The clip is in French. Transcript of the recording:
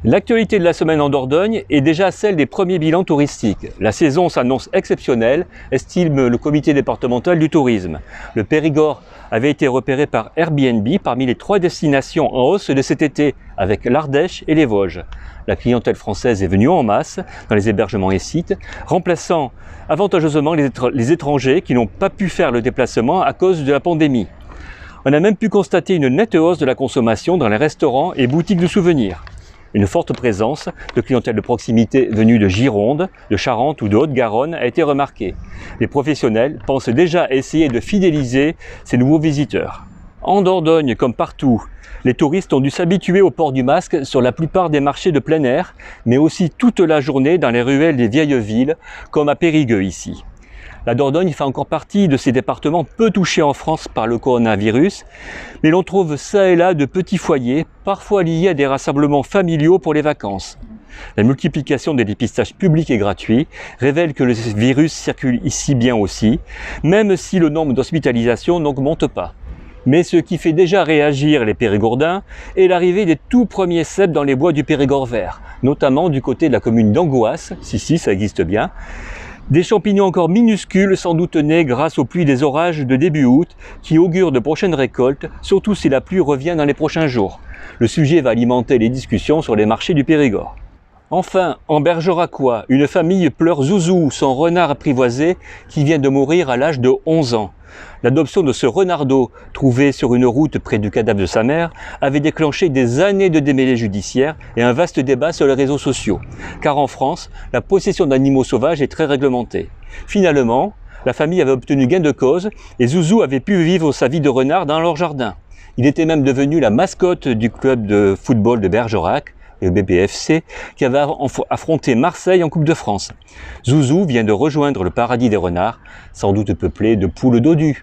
L'actualité de la semaine en Dordogne est déjà celle des premiers bilans touristiques. La saison s'annonce exceptionnelle, estime le comité départemental du tourisme. Le Périgord avait été repéré par Airbnb parmi les 3 destinations en hausse de cet été, avec l'Ardèche et les Vosges. La clientèle française est venue en masse dans les hébergements et sites, remplaçant avantageusement les étrangers qui n'ont pas pu faire le déplacement à cause de la pandémie. On a même pu constater une nette hausse de la consommation dans les restaurants et boutiques de souvenirs. Une forte présence de clientèle de proximité venue de Gironde, de Charente ou de Haute-Garonne a été remarquée. Les professionnels pensent déjà essayer de fidéliser ces nouveaux visiteurs. En Dordogne, comme partout, les touristes ont dû s'habituer au port du masque sur la plupart des marchés de plein air, mais aussi toute la journée dans les ruelles des vieilles villes, comme à Périgueux ici. La Dordogne fait encore partie de ces départements peu touchés en France par le coronavirus, mais l'on trouve ça et là de petits foyers, parfois liés à des rassemblements familiaux pour les vacances. La multiplication des dépistages publics et gratuits révèle que le virus circule ici bien aussi, même si le nombre d'hospitalisations n'augmente pas. Mais ce qui fait déjà réagir les Périgourdins est l'arrivée des tout premiers cèpes dans les bois du Périgord vert, notamment du côté de la commune d'Angouas, si ça existe bien. Des champignons encore minuscules, sans doute nés grâce aux pluies des orages de début août, qui augurent de prochaines récoltes, surtout si la pluie revient dans les prochains jours. Le sujet va alimenter les discussions sur les marchés du Périgord. Enfin, en Bergeracois, une famille pleure Zouzou, son renard apprivoisé, qui vient de mourir à l'âge de 11 ans. L'adoption de ce renardeau, trouvé sur une route près du cadavre de sa mère, avait déclenché des années de démêlés judiciaires et un vaste débat sur les réseaux sociaux. Car en France, la possession d'animaux sauvages est très réglementée. Finalement, la famille avait obtenu gain de cause et Zouzou avait pu vivre sa vie de renard dans leur jardin. Il était même devenu la mascotte du club de football de Bergerac, le BBFC, qui avait affronté Marseille en Coupe de France. Zouzou vient de rejoindre le paradis des renards, sans doute peuplé de poules dodues.